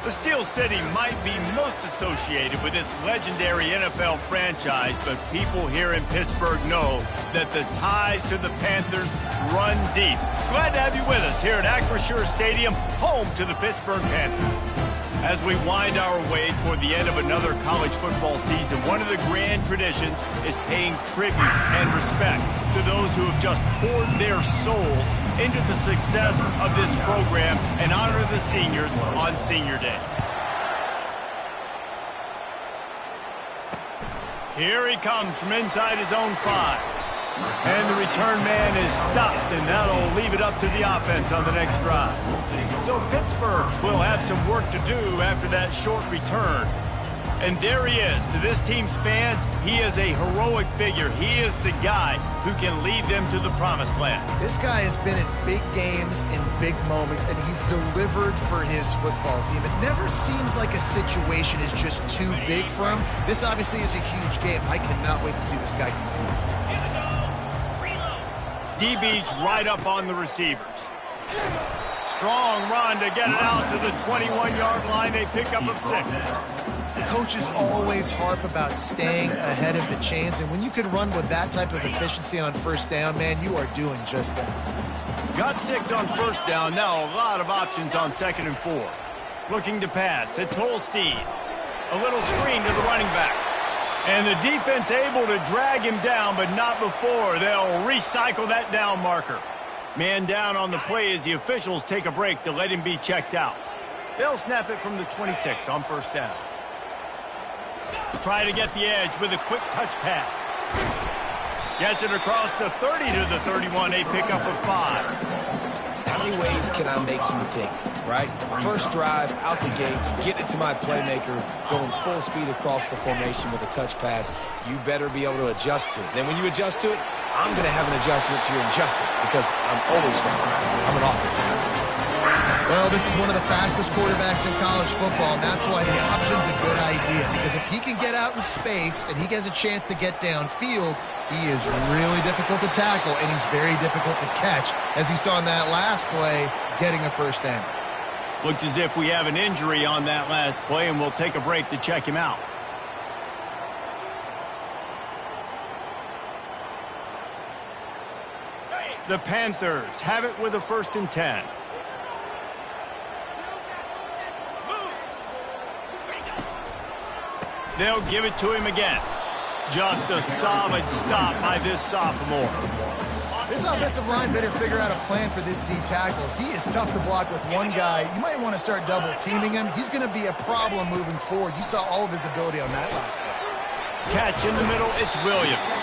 The Steel City might be most associated with its legendary NFL franchise, but people here in Pittsburgh know that the ties to the Panthers run deep. Glad to have you with us here at Acrisure Stadium, home to the Pittsburgh Panthers. As we wind our way toward the end of another college football season, one of the grand traditions is paying tribute and respect to those who have just poured their souls into the success of this program and honor the seniors on Senior Day. Here he comes from inside his own 5. And the return man is stopped, and that'll leave it up to the offense on the next drive. So Pittsburgh will have some work to do after that short return. And there he is. To this team's fans, he is a heroic figure. He is the guy who can lead them to the promised land. This guy has been in big games, in big moments, and he's delivered for his football team. It never seems like a situation is just too big for him. This obviously is a huge game. I cannot wait to see this guy compete. DB's right up on the receivers. Strong run to get it out to the 21-yard line. They pick up of 6. Coaches always harp about staying ahead of the chains, and when you can run with that type of efficiency on first down, man, you are doing just that. Got 6 on first down. Now a lot of options on 2nd and 4. Looking to pass. It's Holstein. A little screen to the running back. And the defense able to drag him down, but not before. They'll recycle that down marker. Man down on the play as the officials take a break to let him be checked out. They'll snap it from the 26 on first down. Try to get the edge with a quick touch pass. Gets it across the 30 to the 31. A pickup of 5. How many ways can I make you think, right? First drive, out the gates, get it to my playmaker, going full speed across the formation with a touch pass. You better be able to adjust to it. Then when you adjust to it, I'm going to have an adjustment to your adjustment because I'm always right. I'm an offensive guy. Well, this is one of the fastest quarterbacks in college football, and that's why the option's a good idea. Because if he can get out in space and he has a chance to get downfield, he is really difficult to tackle, and he's very difficult to catch, as you saw in that last play, getting a first down. Looks as if we have an injury on that last play, and we'll take a break to check him out. The Panthers have it with a 1st and 10. They'll give it to him again. Just a solid stop by this sophomore. This offensive line better figure out a plan for this D tackle. He is tough to block with one guy. You might want to start double teaming him. He's going to be a problem moving forward. You saw all of his ability on that last play. Catch in the middle, it's Williams.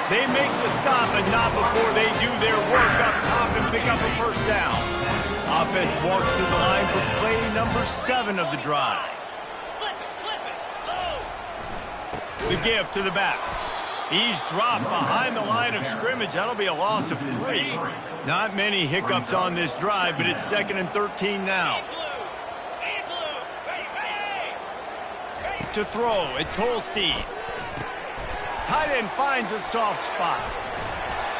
They make the stop, but not before they do their work up top and pick up a first down. Offense walks to the line for play number 7 of the drive. The give to the back. He's dropped behind the line of scrimmage. That'll be a loss of 3. Not many hiccups on this drive, but it's 2nd and 13 now. To throw, it's Holstein. Tight end finds a soft spot.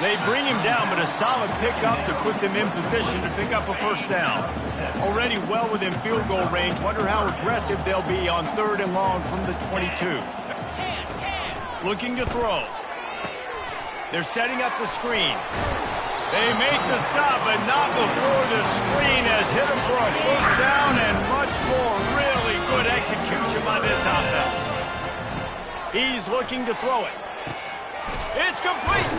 They bring him down, but a solid pickup to put them in position to pick up a first down. Already well within field goal range. Wonder how aggressive they'll be on 3rd and long from the 22. Looking to throw. They're setting up the screen. They make the stop, but not before the screen has hit him for a first down and much more. Really good execution by this offense. He's looking to throw it. It's complete.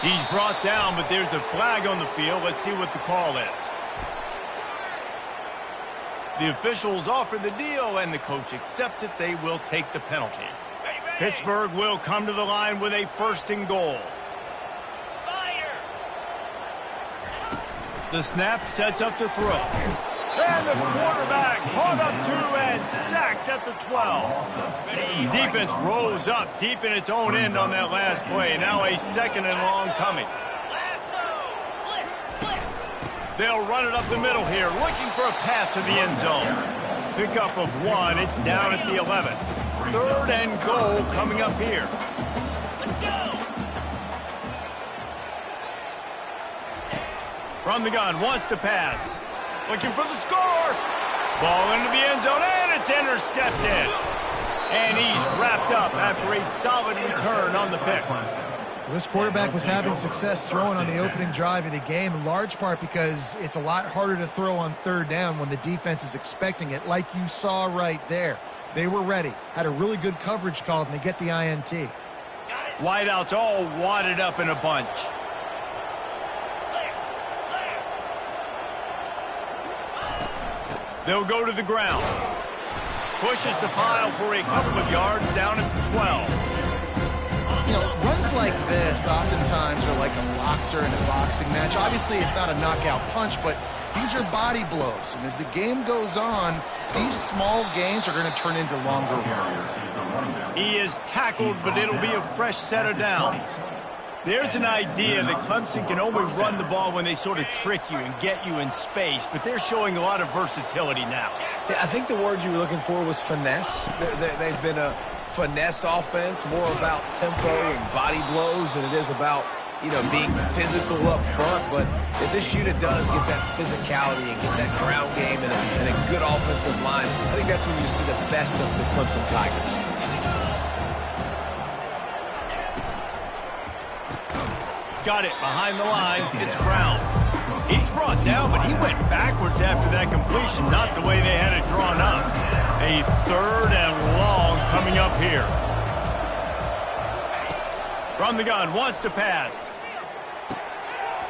He's brought down, but there's a flag on the field. Let's see what the call is. The officials offer the deal, and the coach accepts it. They will take the penalty. Pittsburgh will come to the line with a 1st and goal. The snap sets up to throw. And the quarterback caught up to and sacked at the 12. Defense rose up deep in its own end on that last play. Now a 2nd and long coming. They'll run it up the middle here, looking for a path to the end zone. Pickup of 1. It's down at the 11th. 3rd and goal coming up here. From the gun, wants to pass. Looking for the score. Ball into the end zone, and it's intercepted. And he's wrapped up after a solid return on the pick. This quarterback was having success throwing on the opening drive of the game, in large part because it's a lot harder to throw on third down when the defense is expecting it, like you saw right there. They were ready, had a really good coverage called, and they get the INT. Wideouts all wadded up in a bunch. They'll go to the ground. Pushes the pile for a couple of yards down at the 12. You know, runs like this oftentimes are like a boxer in a boxing match. Obviously, it's not a knockout punch, but these are body blows. And as the game goes on, these small gains are going to turn into longer runs. He is tackled, but it'll be a fresh set of downs. There's an idea that Clemson can only run the ball when they sort of trick you and get you in space, but they're showing a lot of versatility now. Yeah, I think the word you were looking for was finesse. They've been a finesse offense, more about tempo and body blows than it is about, you know, being physical up front. But if this unit does get that physicality and get that ground game and a good offensive line, I think that's when you see the best of the Clemson Tigers. Got it behind the line. It's Brown. He's brought down, but he went backwards after that completion, not the way they had it drawn up. A 3rd and long coming up here. From the gun, wants to pass.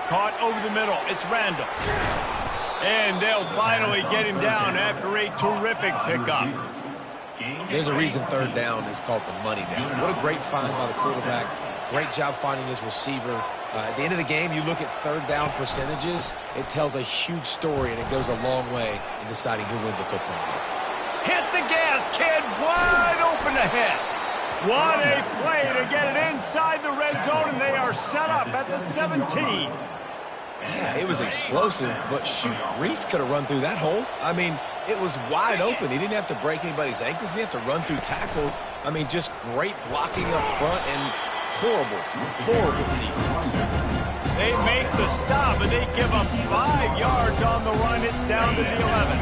Caught over the middle. It's Randall. And they'll finally get him down after a terrific pickup. There's a reason 3rd down is called the money down. What a great find by the quarterback. Great job finding his receiver. At the end of the game, you look at 3rd down percentages, it tells a huge story, and it goes a long way in deciding who wins a football game. Hit the gas, kid. Wide open ahead. What a play to get it inside the red zone, and they are set up at the 17. Yeah, it was explosive, but shoot, Reese could have run through that hole. I mean, it was wide open. He didn't have to break anybody's ankles. He didn't have to run through tackles. I mean, just great blocking up front and horrible defense. They make the stop, and they give up 5 yards on the run. It's down to the 11.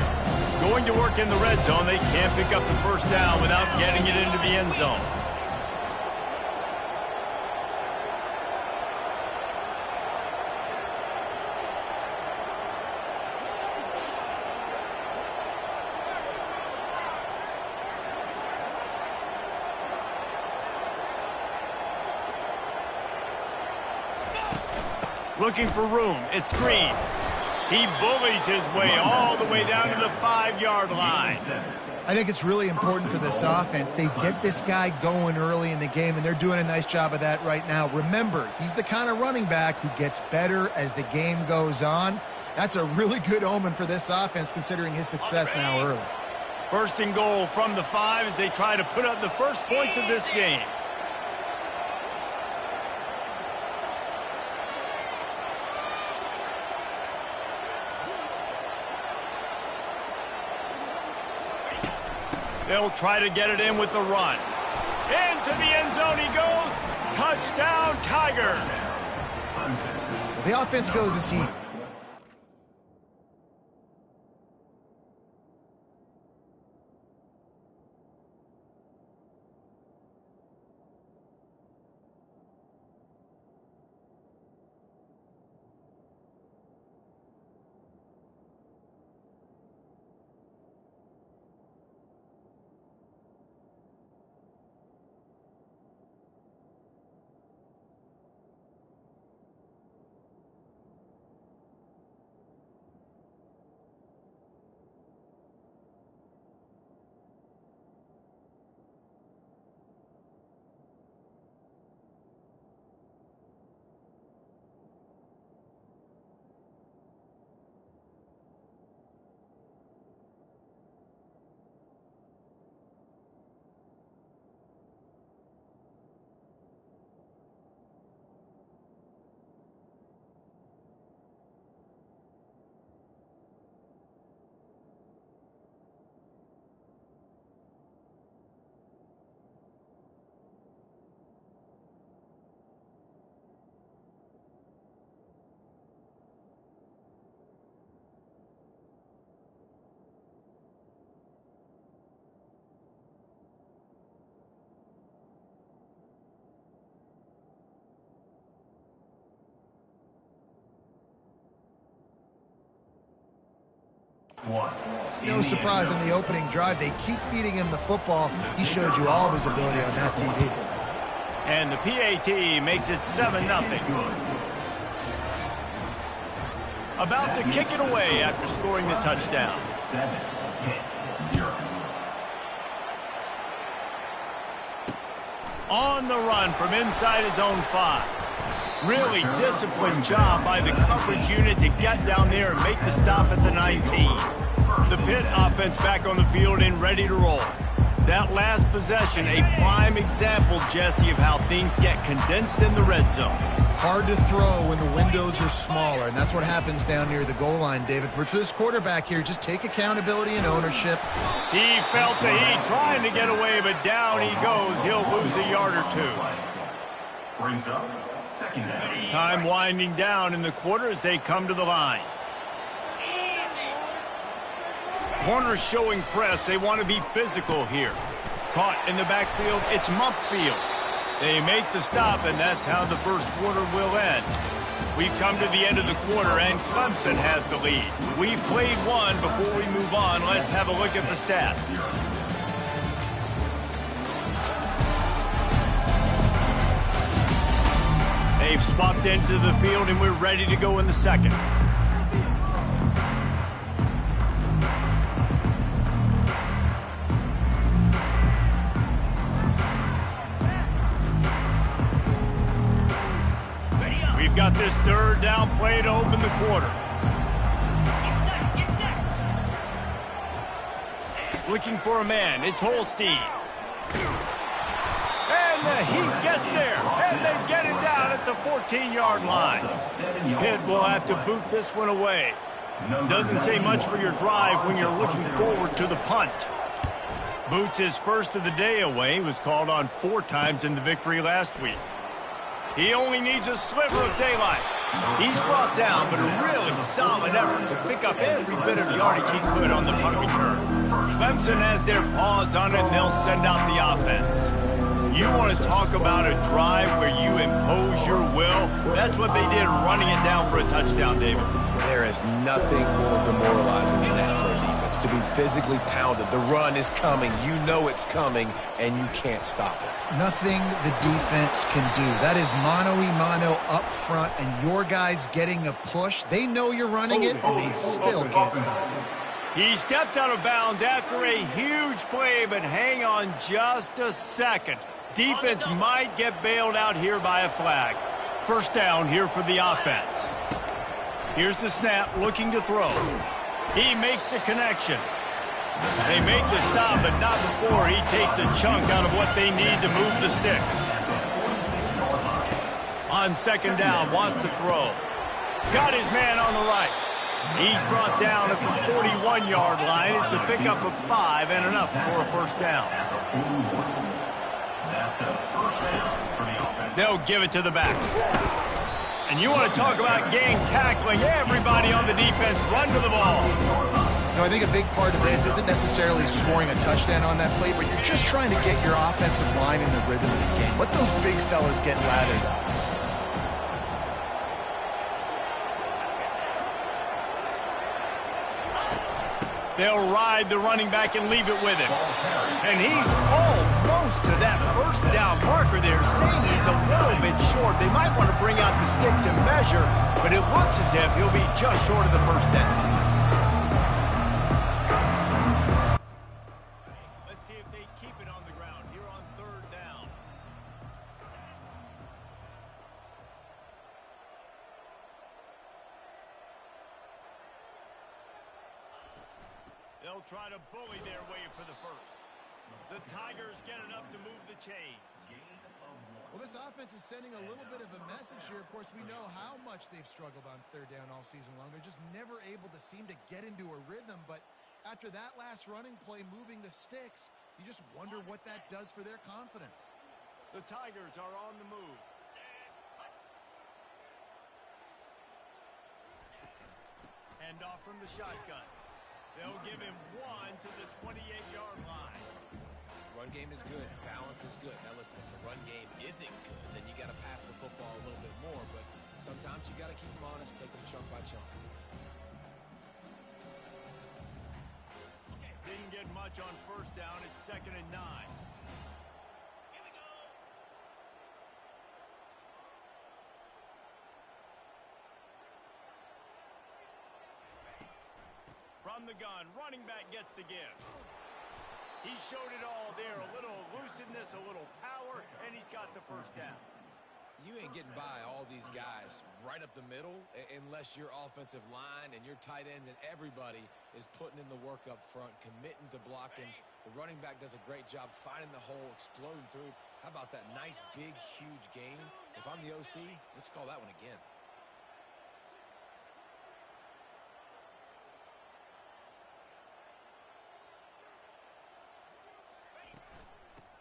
Going to work in the red zone, they can't pick up the first down without getting it into the end zone. Looking for room. It's Green. He bullies his way all the way down to the 5-yard line. I think it's really important for this offense. They get this guy going early in the game, and they're doing a nice job of that right now. Remember, he's the kind of running back who gets better as the game goes on. That's a really good omen for this offense, considering his success now early. 1st and goal from the 5 as they try to put up the first points of this game. They'll try to get it in with the run. Into the end zone he goes. Touchdown, Tigers. The offense goes as he... No surprise in the opening drive. They keep feeding him the football. He showed you all of his ability on that TV. And the PAT makes it 7-0. About to kick it away after scoring the touchdown. 7-0. On the run from inside his own 5. Really disciplined job by the coverage unit to get down there and make the stop at the 19. The Pitt offense back on the field and ready to roll. That last possession, a prime example, Jesse, of how things get condensed in the red zone. Hard to throw when the windows are smaller, and that's what happens down near the goal line, David. But for this quarterback here, just take accountability and ownership. He felt the heat trying to get away, but down he goes. He'll lose a yard or 2. Brings up second down. Time winding down in the quarter as they come to the line. Corners showing press. They want to be physical here. Caught in the backfield. It's Mumpfield. They make the stop, and that's how the first quarter will end. We've come to the end of the quarter, and Clemson has the lead. We've played one. Before we move on, let's have a look at the stats. They've swapped into the field, and we're ready to go in the second. We've got this third down play to open the quarter. Looking for a man. It's Holstein. And the heat gets there. And they get it down at the 14-yard line. Pitt will have to boot this one away. Doesn't say much for your drive when you're looking forward to the punt. Boots his first of the day away. Was called on 4 times in the victory last week. He only needs a sliver of daylight. He's brought down, but a really solid effort to pick up every bit of yardage he could on the punt return. Clemson has their paws on it, and they'll send out the offense. You want to talk about a drive where you impose your will? That's what they did, running it down for a touchdown, David. There is nothing more demoralizing than that for a defense, to be physically pounded. The run is coming. You know it's coming, and you can't stop it. Nothing the defense can do. That is mano-a-mano up front, and your guys getting a push. They know you're running it, and they still can't stop it. He stepped out of bounds after a huge play, but hang on just a second. Defense might get bailed out here by a flag. First down here for the offense. Here's the snap, looking to throw. He makes the connection. They make the stop, but not before he takes a chunk out of what they need to move the sticks. On second down, wants to throw. Got his man on the right. He's brought down at the 41-yard line. It's a pickup of 5 and enough for a first down. They'll give it to the back. And you want to talk about gang tackling. Everybody on the defense run to the ball. No, I think a big part of this isn't necessarily scoring a touchdown on that play, but you're just trying to get your offensive line in the rhythm of the game. Let those big fellas get lathered up. They'll ride the running back and leave it with him. And he's almost to that first down marker there, saying he's a little bit short. They might want to bring out the sticks and measure, but it looks as if he'll be just short of the first down. Let's see if they keep it on the ground here on third down. They'll try to bully their way for the first. The Tigers get enough to move the chains. Well, this offense is sending a little bit of a message here. Of course, we know how much they've struggled on third down all season long. They're just never able to seem to get into a rhythm. But after that last running play, moving the sticks, you just wonder what that does for their confidence. The Tigers are on the move. Hand off from the shotgun. They'll give him 1 to the 28-yard line. Run game is good. Balance is good. Now listen, if the run game isn't good, then you got to pass the football a little bit more. But sometimes you got to keep them honest, take them chunk by chunk. get much on first down. It's 2nd and 9. From the gun, running back gets to give. He showed it all there. A little elusiveness, a little power, and he's got the first down. You ain't getting by all these guys right up the middle unless your offensive line and your tight ends and everybody is putting in the work up front, committing to blocking. The running back does a great job finding the hole, exploding through. How about that nice, big, huge gain? If I'm the OC, let's call that one again.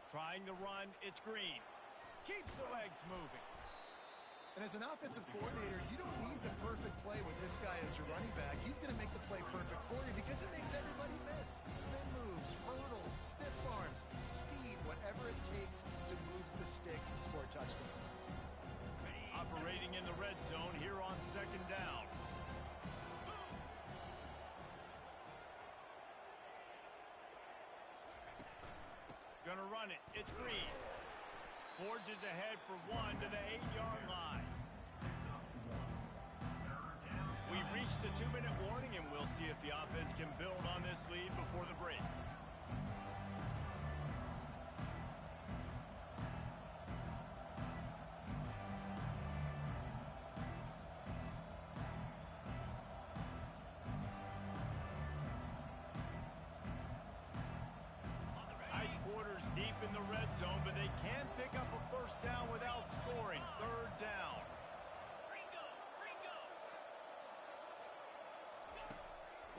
Trying to run, it's Green. Keeps the legs moving. And as an offensive coordinator, you don't need the perfect play with this guy as your running back. He's going to make the play perfect for you because it makes everybody miss. Spin moves, hurdles, stiff arms, speed, whatever it takes to move the sticks and score touchdowns. Operating in the red zone here on 2nd down. Gonna run it. It's Green. Forges ahead for 1 to the 8-yard line. We've reached the 2-minute warning, and we'll see if the offense can build on this lead before the break. Deep in the red zone, but they can pick up a first down without scoring. 3rd down.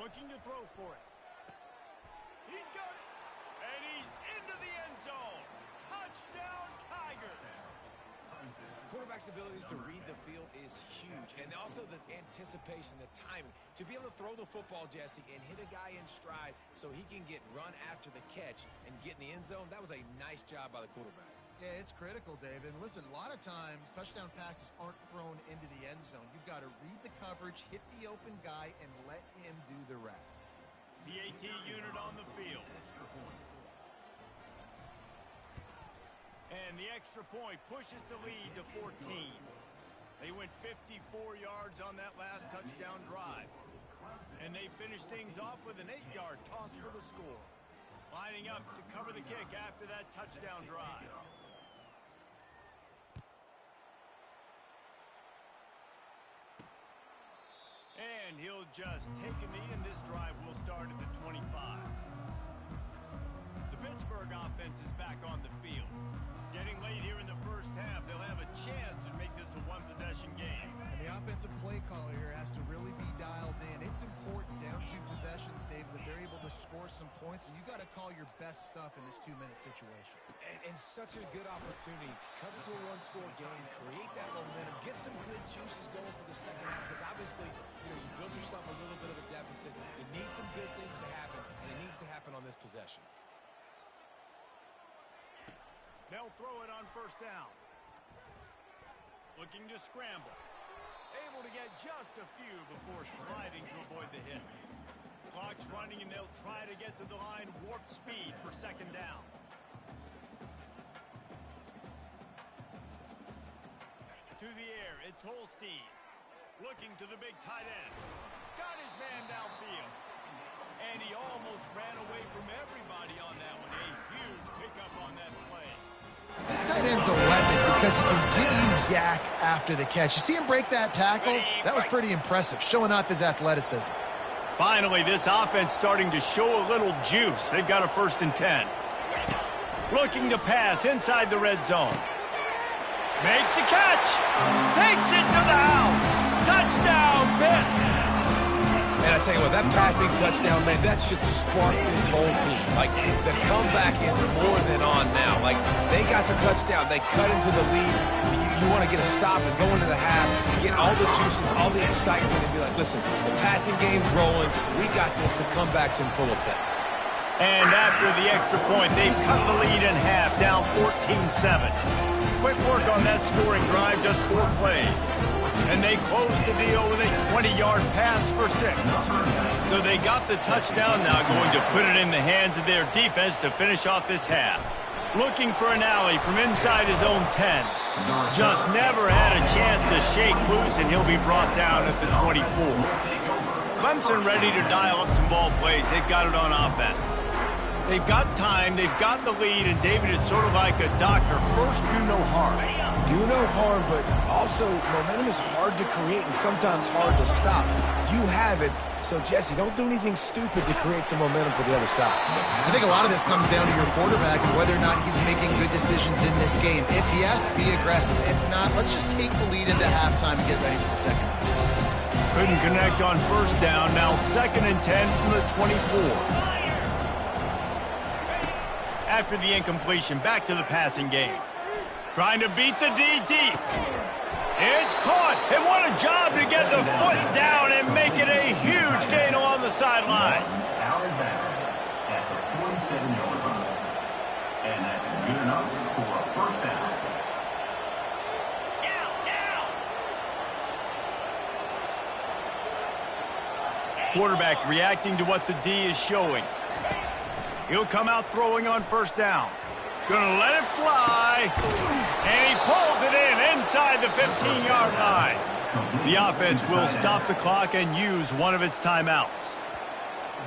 Looking to throw for it. He's got it. And he's into the end zone. Touchdown, Tiger. Quarterback's abilities to read the field is huge. And also the anticipation, the timing. To be able to throw the football, Jesse, and hit a guy in stride so he can get run after the catch and get in the end zone, that was a nice job by the quarterback. Yeah, it's critical, David. Listen, a lot of times touchdown passes aren't thrown into the end zone. You've got to read the coverage, hit the open guy, and let him do the rest. The AT unit on the field. And the extra point pushes the lead to 14. They went 54 yards on that last touchdown drive. And they finished things off with an 8-yard toss for the score. Lining up to cover the kick after that touchdown drive. And he'll just take a knee, and this drive will start at the 25. The Pittsburgh offense is back on the field. Getting late here in the first half, they'll have a chance to make this a one-possession game. And the offensive play caller here has to really be dialed in. It's important down 2 possessions, David, that they're able to score some points, and you got to call your best stuff in this 2-minute situation. And such a good opportunity to cut into a one-score game, create that momentum, get some good juices going for the second half, because obviously, you built yourself a little bit of a deficit. You need some good things to happen, and it needs to happen on this possession. They'll throw it on first down. Looking to scramble. Able to get just a few before sliding to avoid the hits. Clock's running, and they'll try to get to the line warp speed for 2nd down. To the air, it's Holstein. Looking to the big tight end. Got his man downfield. And he almost ran away from everybody on that one. A huge pickup on that play. This tight end's a weapon because he can give you yak after the catch. You see him break that tackle? That was pretty impressive, showing off his athleticism. Finally, this offense starting to show a little juice. They've got a 1st and 10. Looking to pass inside the red zone. Makes the catch. Takes it to the house. Touchdown, Pitt. And I tell you what, that passing touchdown, man, that should spark this whole team. Like, the comeback is more than on now. Like, they got the touchdown. They cut into the lead. You want to get a stop and go into the half, get all the juices, all the excitement, and be like, listen, the passing game's rolling. We got this. The comeback's in full effect. And after the extra point, they've cut the lead in half, down 14-7. Quick work on that scoring drive, just 4 plays. And they closed the deal with a 20-yard pass for 6. So they got the touchdown now, going to put it in the hands of their defense to finish off this half. Looking for an alley from inside his own 10. Just never had a chance to shake loose, and he'll be brought down at the 24. Clemson ready to dial up some ball plays. They've got it on offense. They've got time, they've got the lead, and David, it's sort of like a doctor. First, do no harm. Do no harm, but also momentum is hard to create and sometimes hard to stop. You have it, so Jesse, don't do anything stupid to create some momentum for the other side. I think a lot of this comes down to your quarterback and whether or not he's making good decisions in this game. If yes, be aggressive. If not, let's just take the lead into halftime and get ready for the second half. Couldn't connect on first down. Now 2nd and 10 from the 24. After the incompletion, back to the passing game. Trying to beat the D deep. It's caught. And what a job to get the foot down and make it a huge gain along the sideline. At the 47-yard line. And that's good enough for a first down. Quarterback reacting to what the D is showing. He'll come out throwing on first down. Gonna let it fly. And he pulls it in inside the 15-yard line. The offense will stop the clock and use one of its timeouts.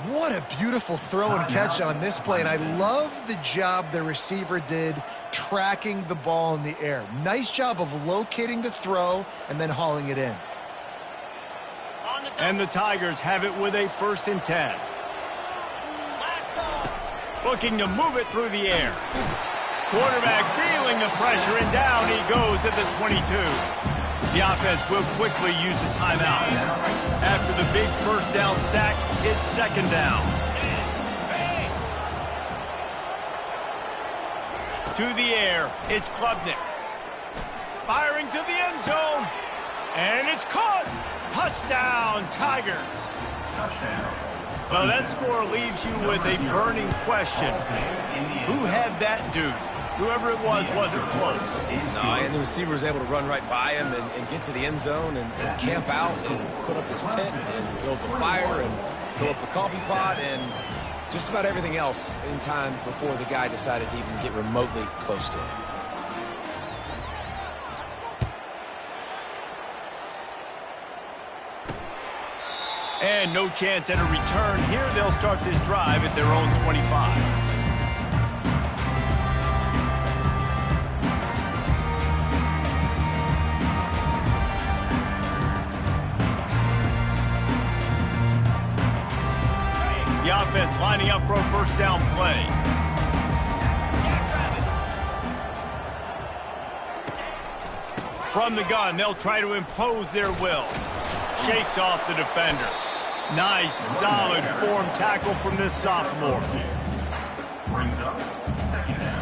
What a beautiful throw and catch on this play, and I love the job the receiver did tracking the ball in the air. Nice job of locating the throw and then hauling it in. And the Tigers have it with a 1st and 10. Looking to move it through the air. Quarterback feeling the pressure, and down he goes at the 22. The offense will quickly use a timeout. After the big first down sack, it's 2nd down. To the air, it's Klubnik. Firing to the end zone. And it's caught. Touchdown, Tigers. Well, that score leaves you with a burning question. Who had that dude? Whoever it was wasn't close. No, and the receiver was able to run right by him and get to the end zone and camp out and put up his tent and build the fire and fill up the coffee pot and just about everything else in time before the guy decided to even get remotely close to him. And no chance at a return here. They'll start this drive at their own 25. The offense lining up for a first down play. From the gun, they'll try to impose their will. Shakes off the defender. Nice, solid form tackle from this sophomore. Brings up 2nd down.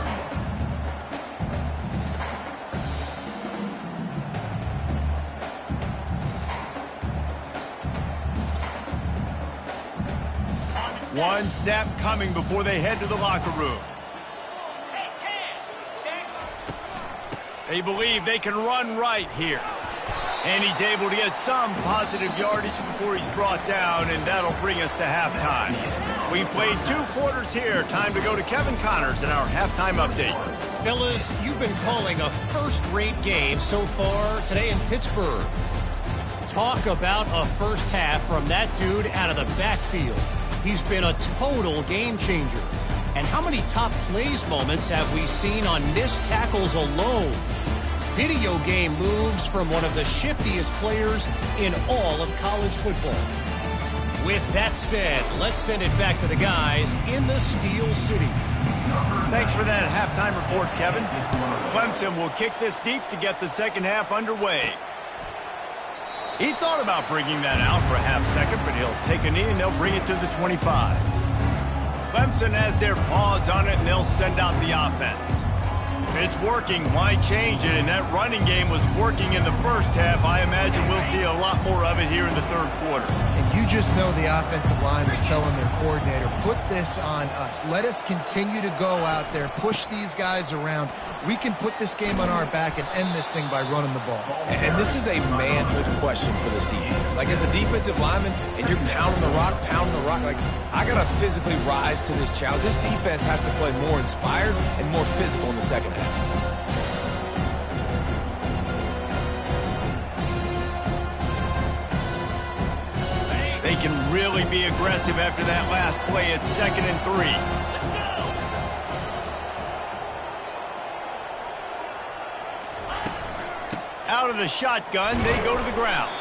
One snap coming before they head to the locker room. They believe they can run right here. And he's able to get some positive yardage before he's brought down, and that'll bring us to halftime. We played 2 quarters here. Time to go to Kevin Connors in our halftime update. Fellas, you've been calling a first-rate game so far today in Pittsburgh. Talk about a first half from that dude out of the backfield. He's been a total game changer. And how many top plays moments have we seen on missed tackles alone? Video game moves from one of the shiftiest players in all of college football. With that said, let's send it back to the guys in the Steel City. Thanks for that halftime report, Kevin. Clemson will kick this deep to get the second half underway. He thought about bringing that out for a half second, but he'll take a knee and they'll bring it to the 25. Clemson has their paws on it, and they'll send out the offense. If it's working, why change it? And that running game was working in the first half. I imagine we'll see a lot more of it here in the third quarter. And you just know the offensive line was telling their coordinator, put this on us. Let us continue to go out there, push these guys around. We can put this game on our back and end this thing by running the ball. And this is a manhood question for this defense. Like, as a defensive lineman, and you're pounding the rock, like, I got to physically rise to this challenge. This defense has to play more inspired and more physical in the second half. They can really be aggressive after that last play. It's 2nd and 3. Out of the shotgun, they go to the ground.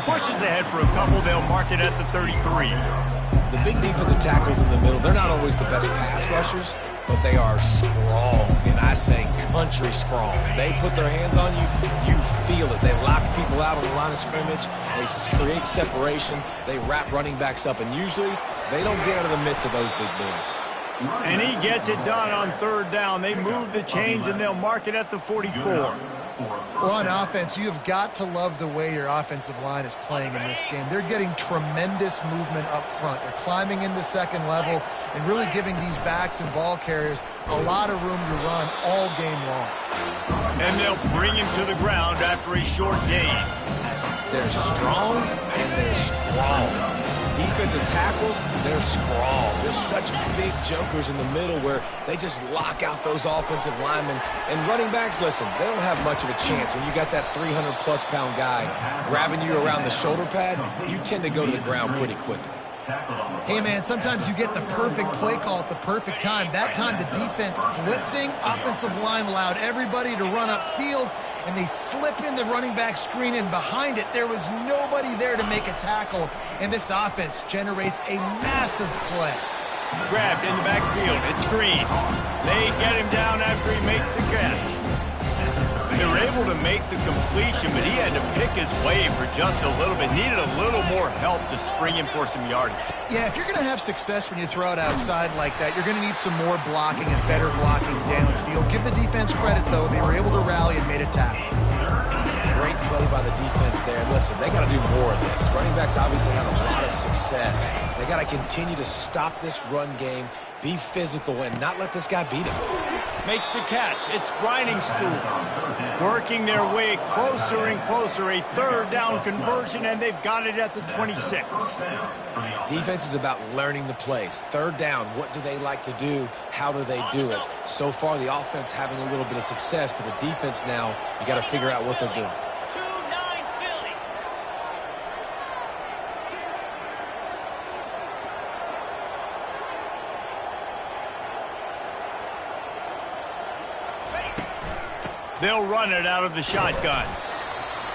Pushes ahead for a couple. They'll mark it at the 33. The big defensive tackles in the middle, they're not always the best pass rushers, but they are strong, and I say country strong. They put their hands on you, you feel it. They lock people out on the line of scrimmage. They create separation. They wrap running backs up, and usually they don't get out of the midst of those big boys. And he gets it done on 3rd down. They move the chains, and they'll mark it at the 44. Well, on offense, you've got to love the way your offensive line is playing in this game. They're getting tremendous movement up front. They're climbing into second level and really giving these backs and ball carriers a lot of room to run all game long. And they'll bring him to the ground after a short gain. They're strong, and they're strong. Defensive tackles, they're scrawl. They're such big jokers in the middle where they just lock out those offensive linemen. And running backs, listen, they don't have much of a chance. When you got that 300-plus-pound guy grabbing you around the shoulder pad, you tend to go to the ground pretty quickly. Hey, man, sometimes you get the perfect play call at the perfect time. That time the defense blitzing, offensive line allowed everybody to run upfield, and they slip in the running back screen, and behind it there was nobody there to make a tackle, and this offense generates a massive play. Grabbed in the backfield. It's Green. They get him down after he makes the catch. They were able to make the completion, but he had to pick his way for just a little bit. Needed a little more help to spring him for some yardage. Yeah, if you're going to have success when you throw it outside like that, you're going to need some more blocking and better blocking downfield. Give the defense credit, though. They were able to rally and made a tackle. Great play by the defense there. Listen, they got to do more of this. Running backs obviously have a lot of success. They got to continue to stop this run game, be physical, and not let this guy beat him. Makes the catch. It's Grinding Stool. Working their way closer and closer. A 3rd down conversion, and they've got it at the 26. Defense is about learning the plays. 3rd down, what do they like to do? How do they do it? So far, the offense having a little bit of success, but the defense now, you got to figure out what they're doing. They'll run it out of the shotgun.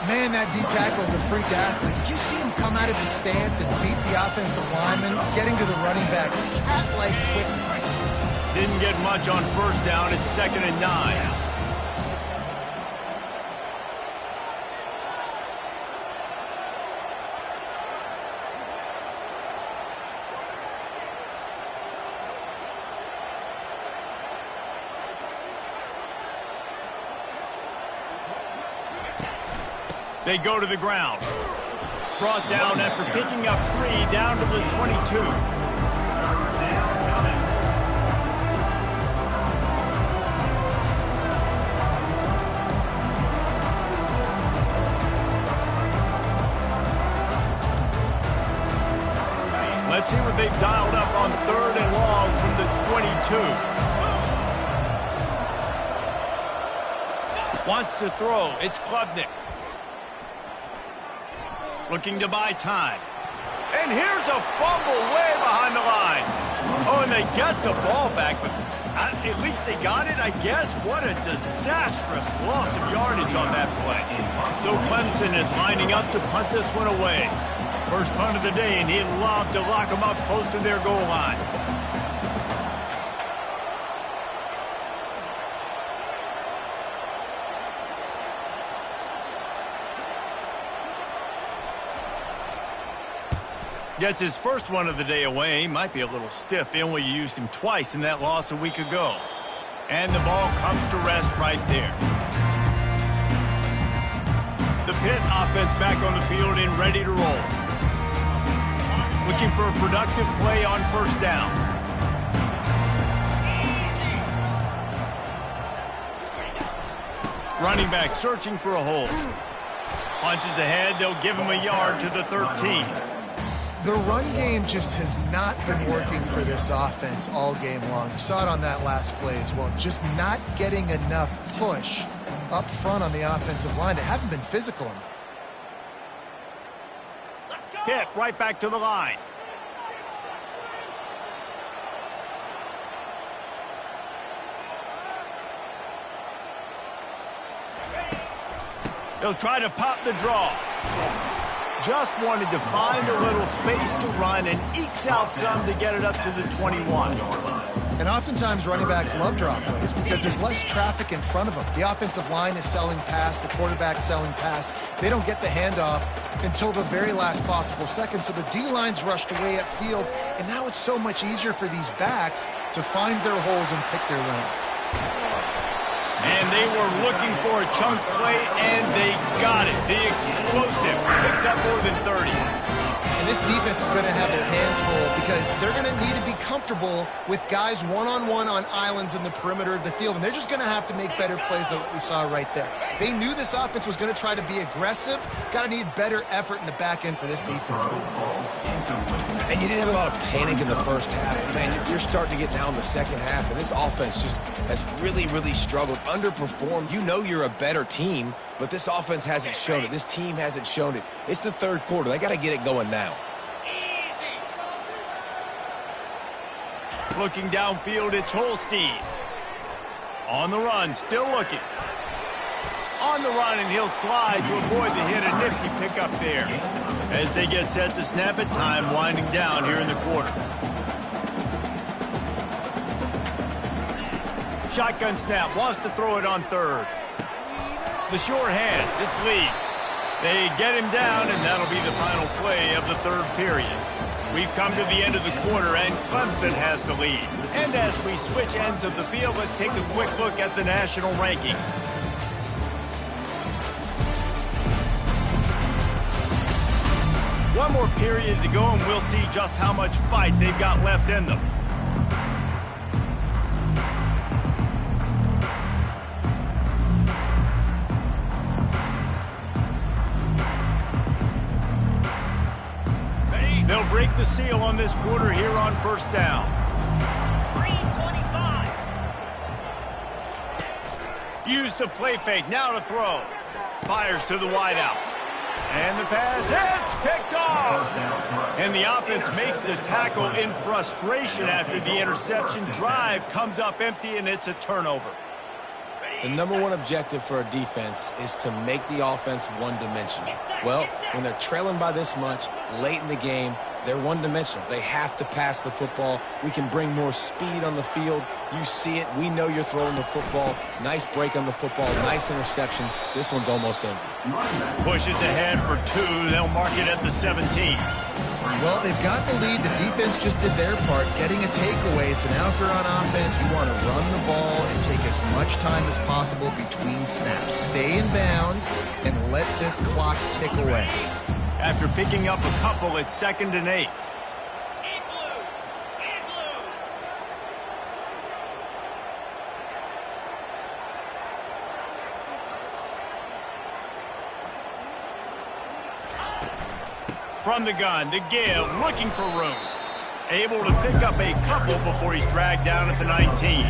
Man, that D tackle is a freak athlete. Did you see him come out of his stance and beat the offensive lineman, getting to the running back? Cat-like quickness. Didn't get much on 1st down. It's 2nd and 9. They go to the ground. Brought down after picking up 3 down to the 22. Let's see what they've dialed up on 3rd and long from the 22. Wants to throw. It's Klubnik. Looking to buy time. And here's a fumble way behind the line. Oh, and they get the ball back, but at least they got it, I guess. What a disastrous loss of yardage on that play. So Clemson is lining up to punt this one away. First punt of the day, and he'd love to lock them up close to their goal line. Gets his first one of the day away. Might be a little stiff. They only used him twice in that loss a week ago. And the ball comes to rest right there. The Pitt offense back on the field and ready to roll. Looking for a productive play on first down. Running back searching for a hole. Punches ahead, they'll give him a yard to the 13. The run game just has not been working for this offense all game long. You saw it on that last play as well. Just not getting enough push up front on the offensive line. They haven't been physical enough. Pitt right back to the line. He'll try to pop the draw. Just wanted to find a little space to run and ekes out some to get it up to the 21. And oftentimes running backs love drop plays because there's less traffic in front of them. The offensive line is selling pass, the quarterback's selling pass. They don't get the handoff until the very last possible second, so the D-line's rushed away upfield, and now it's so much easier for these backs to find their holes and pick their lanes. And they were looking for a chunk play, and they got it. The explosive picks up more than 30. And this defense is going to have their hands full because they're going to need to be comfortable with guys one-on-one on islands in the perimeter of the field, and they're just going to have to make better plays than what we saw right there. They knew this offense was going to try to be aggressive. Got to need better effort in the back end for this defense moving forward. And you didn't have a lot of panic in the first half. Man, you're starting to get now in the second half, and this offense just has really, really struggled, underperformed. You know you're a better team, but this offense hasn't shown it. This team hasn't shown it. It's the third quarter. They got to get it going now. Looking downfield, it's Holstein. On the run, still looking. On the run, and he'll slide to avoid the hit. A nifty pickup there. As they get set to snap it, time winding down here in the quarter. Shotgun snap, wants to throw it on third. The short hands, it's Lee. They get him down, and that'll be the final play of the third period. We've come to the end of the quarter, and Clemson has the lead. And as we switch ends of the field, let's take a quick look at the national rankings. One more period to go, and we'll see just how much fight they've got left in them. They'll break the seal on this quarter here on first down. 3:25. Use the play fake, now to throw. Fires to the wideout. And the pass hits, picked off. And the offense makes the tackle in frustration after the interception. Drive comes up empty, and it's a turnover. The number one objective for a defense is to make the offense one-dimensional. Well, when they're trailing by this much late in the game, they're one-dimensional. They have to pass the football. We can bring more speed on the field. You see it. We know you're throwing the football. Nice break on the football. Nice interception. This one's almost over. Pushes ahead for 2. They'll mark it at the 17. Well, they've got the lead. The defense just did their part, getting a takeaway. So now if you're on offense, you want to run the ball and take as much time as possible between snaps. Stay in bounds and let this clock tick away. After picking up a couple, it's 2nd and 8. From the gun, to give, looking for room. Able to pick up a couple before he's dragged down at the 19.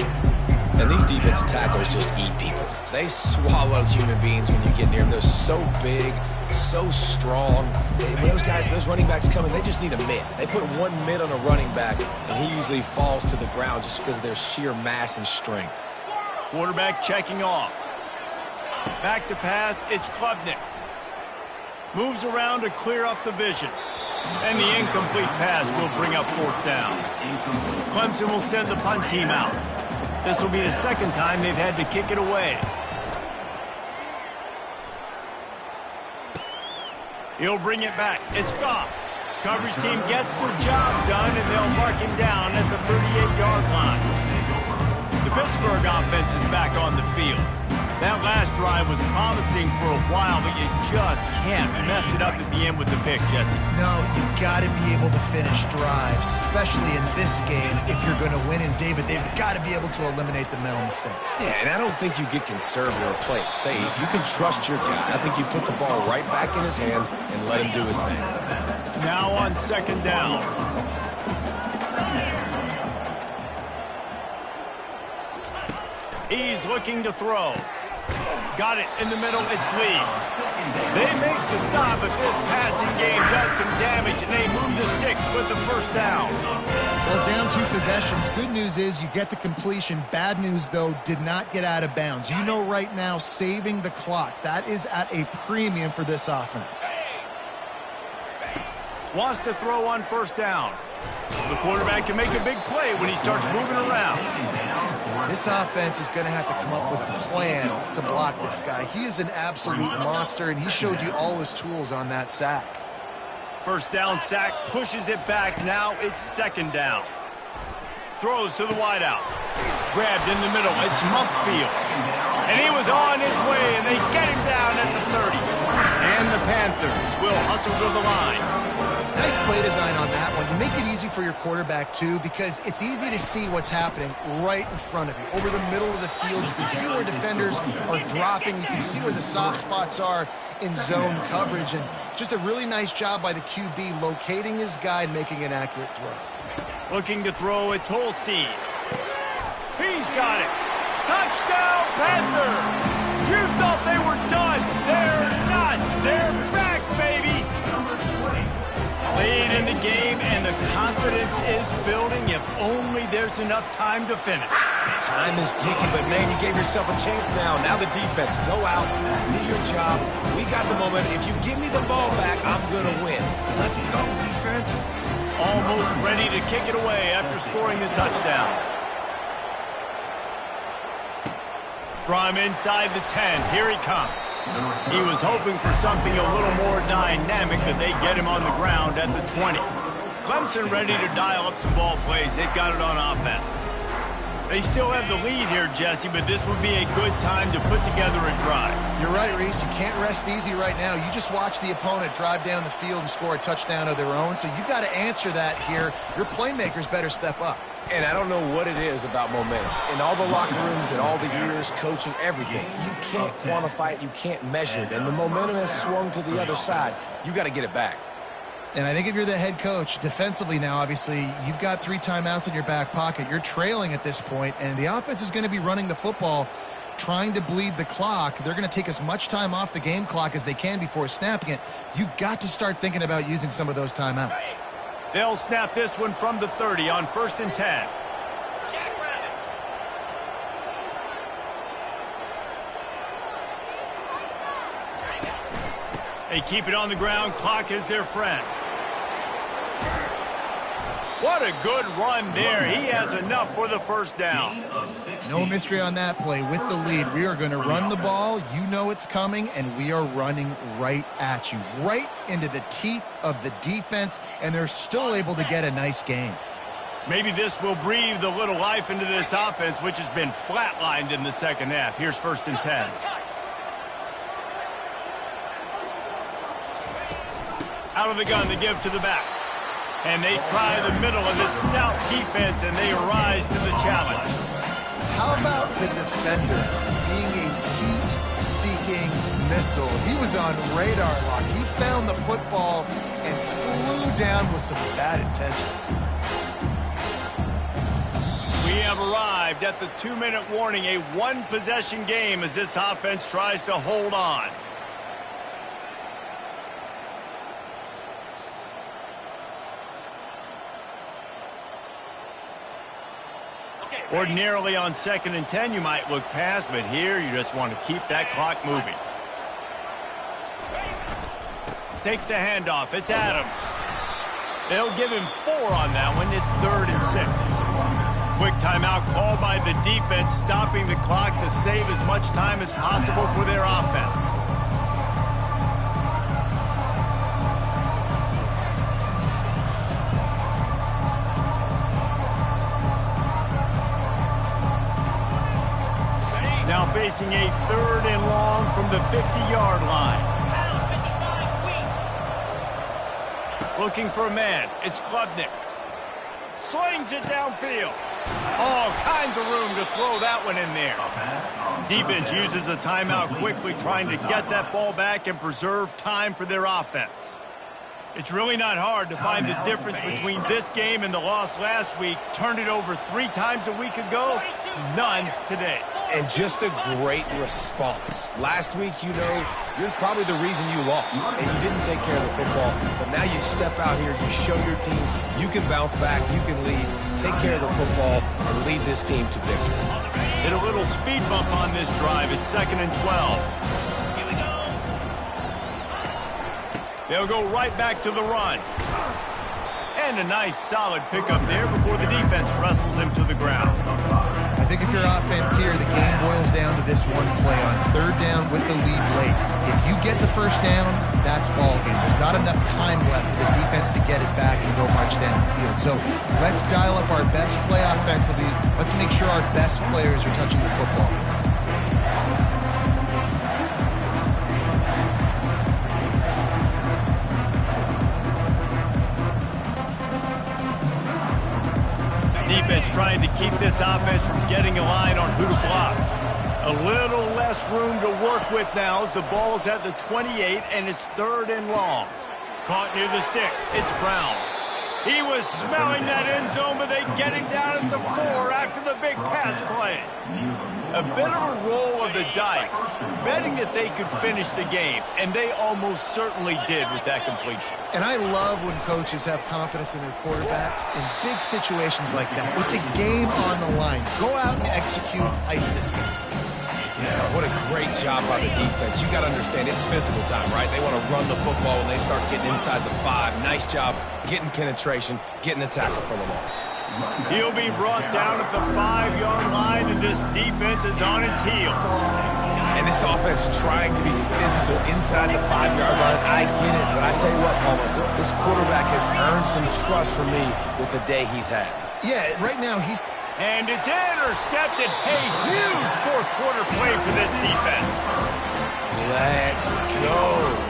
And these defensive tackles just eat people. They swallow human beings when you get near them. They're so big, so strong. When those guys, those running backs come in, they just need a mid. They put one mid on a running back, and he usually falls to the ground just because of their sheer mass and strength. Quarterback checking off. Back to pass, it's Klubnik. Moves around to clear up the vision. And the incomplete pass will bring up 4th down. Clemson will send the punt team out. This will be the second time they've had to kick it away. He'll bring it back. It's Goff. Coverage team gets the job done, and they'll mark him down at the 38-yard line. The The Pittsburgh offense is back on the field. That last drive was promising for a while, but you just can't mess it up at the end with the pick, Jesse. No, you got to be able to finish drives, especially in this game if you're going to win. And David, they've got to be able to eliminate the mental mistakes. Yeah, and I don't think you get conservative or play it safe. You can trust your guy. I think you put the ball right back in his hands and let him do his thing. Now on second down. He's looking to throw. Got it in the middle, it's Lee. They make the stop if this passing game does some damage, and they move the sticks with the first down. Well, down 2 possessions. Good news is you get the completion. Bad news, though, did not get out of bounds. You know right now, saving the clock, that is at a premium for this offense. Wants to throw on first down. The quarterback can make a big play when he starts moving around. This offense is going to have to come up with a plan to block this guy. He is an absolute monster, and he showed you all his tools on that sack. First down sack, pushes it back. Now it's second down. Throws to the wideout. Grabbed in the middle. It's Mumpfield. And he was on his way, and they get him down at the 30. And the Panthers will hustle to the line. Nice play design on that one. You make it easy for your quarterback, too, because it's easy to see what's happening right in front of you. Over the middle of the field, you can see where defenders are dropping. You can see where the soft spots are in zone coverage. And just a really nice job by the QB locating his guy and making an accurate throw. Looking to throw, it's Holstein. He's got it. Touchdown, Panther! You thought they were done. They're not. They're back, baby. Lead in the game, and the confidence is building if only there's enough time to finish. Time is ticking, but, man, you gave yourself a chance now. Now the defense, go out, do your job. We got the momentum. If you give me the ball back, I'm going to win. Let's go, defense. Almost ready to kick it away after scoring the touchdown. From inside the 10, here he comes. He was hoping for something a little more dynamic, but they get him on the ground at the 20. Clemson ready to dial up some ball plays. They've got it on offense. They still have the lead here, Jesse, but this would be a good time to put together a drive. You're right, Reese. You can't rest easy right now. You just watch the opponent drive down the field and score a touchdown of their own, so you've got to answer that here. Your playmakers better step up. And I don't know what it is about momentum. In all the locker rooms and all the years, coaching, everything, you can't quantify it, you can't measure it. And the momentum has swung to the other side. You got to get it back. And I think if you're the head coach, defensively now, obviously, you've got 3 timeouts in your back pocket. You're trailing at this point, and the offense is going to be running the football, trying to bleed the clock. They're going to take as much time off the game clock as they can before snapping it. You've got to start thinking about using some of those timeouts. They'll snap this one from the 30 on 1st and 10. They keep it on the ground. Clock is their friend. What a good run there. He has enough for the first down. No mystery on that play. With the lead, we are going to run the ball. You know it's coming, and we are running right at you, right into the teeth of the defense, and they're still able to get a nice gain. Maybe this will breathe a little life into this offense, which has been flatlined in the second half. Here's 1st and 10. Out of the gun, they give to the back. And they try the middle of this stout defense, and they rise to the challenge. How about the defender being a heat-seeking missile? He was on radar lock. He found the football and flew down with some bad intentions. We have arrived at the 2-minute warning, a 1-possession game as this offense tries to hold on. Ordinarily on 2nd and 10, you might look past, but here you just want to keep that clock moving. Takes the handoff. It's Adams. They'll give him 4 on that one. It's 3rd and 6. Quick timeout called by the defense, stopping the clock to save as much time as possible for their offense. facing a 3rd and long from the 50-yard line. Looking for a man. It's Klubnik. Slings it downfield. All kinds of room to throw that one in there. Defense uses a timeout quickly, trying to get that ball back and preserve time for their offense. It's really not hard to find the difference between this game and the loss last week. Turned it over 3 times a week ago, none today. And just a great response. Last week, you know, you're probably the reason you lost, and you didn't take care of the football. But now you step out here, you show your team you can bounce back, you can lead, take care of the football, and lead this team to victory. Hit a little speed bump on this drive. It's 2nd and 12. They'll go right back to the run. And a nice solid pickup there before the defense wrestles him to the ground. I think if you're offense here, the game boils down to this one play on 3rd down with the lead late. If you get the 1st down, that's ball game. There's not enough time left for the defense to get it back and go march down the field. So let's dial up our best play offensively. Let's make sure our best players are touching the football. Defense trying to keep this offense from getting a line on who to block. A little less room to work with now as the ball's at the 28 and it's 3rd and long. Caught near the sticks. It's Brown. He was smelling that end zone, but they get him down at the 4 after the big pass play. A bit of a roll of the dice, betting that they could finish the game, and they almost certainly did with that completion. And I love when coaches have confidence in their quarterbacks in big situations like that. With the game on the line, go out and execute, ice this game. Yeah, what a great job by the defense. You got to understand, it's physical time, right? They want to run the football when they start getting inside the 5. Nice job getting penetration, getting a tackle for the loss. He'll be brought down at the 5-yard line, and this defense is on its heels. And this offense trying to be physical inside the 5-yard line. I get it, but I tell you what, Palmer, this quarterback has earned some trust from me with the day he's had. Yeah, right now he's... And it's intercepted. A huge 4th-quarter play for this defense. Let's go.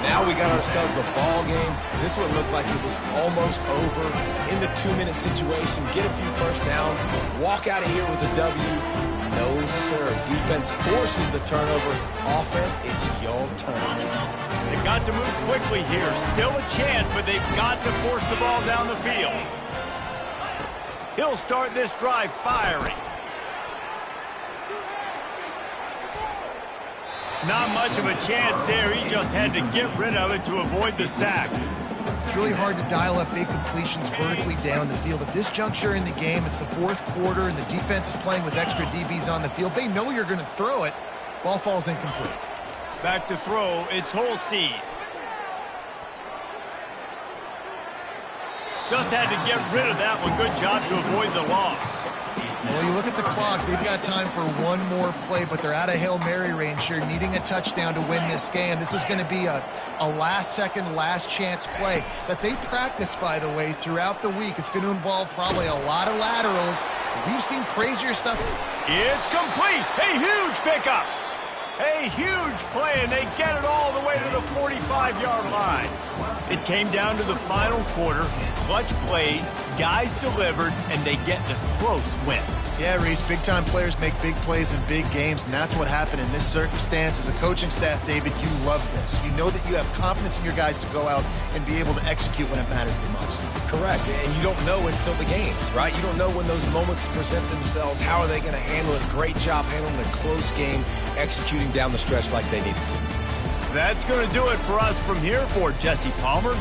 Now we got ourselves a ball game. This one looked like it was almost over. In the 2-minute situation, get a few 1st downs, walk out of here with a W. No, sir. Defense forces the turnover. Offense, it's your turn. They've got to move quickly here. Still a chance, but they've got to force the ball down the field. He'll start this drive firing. Not much of a chance there. He just had to get rid of it to avoid the sack. It's really hard to dial up big completions vertically down the field. At this juncture in the game, it's the 4th quarter, and the defense is playing with extra DBs on the field. They know you're going to throw it. Ball falls incomplete. Back to throw. It's Holstein. Just had to get rid of that one. Good job to avoid the loss. Well, you look at the clock. They've got time for one more play, but they're out of Hail Mary range here, needing a touchdown to win this game. This is going to be a last-second, last-chance play that they practice, by the way, throughout the week. It's going to involve probably a lot of laterals. We've seen crazier stuff. It's complete. A huge pickup. A huge play, and they get it all the way to the 45-yard line. It came down to the final quarter. Clutch plays, guys delivered, and they get the close win. Yeah, Reese, big-time players make big plays in big games, and that's what happened in this circumstance. As a coaching staff, David, you love this. You know that you have confidence in your guys to go out and be able to execute when it matters the most. Correct, and you don't know until the games, right? You don't know when those moments present themselves. How are they going to handle it? Great job handling a close game, executing down the stretch like they needed to. That's going to do it for us from here. For Jesse Palmer,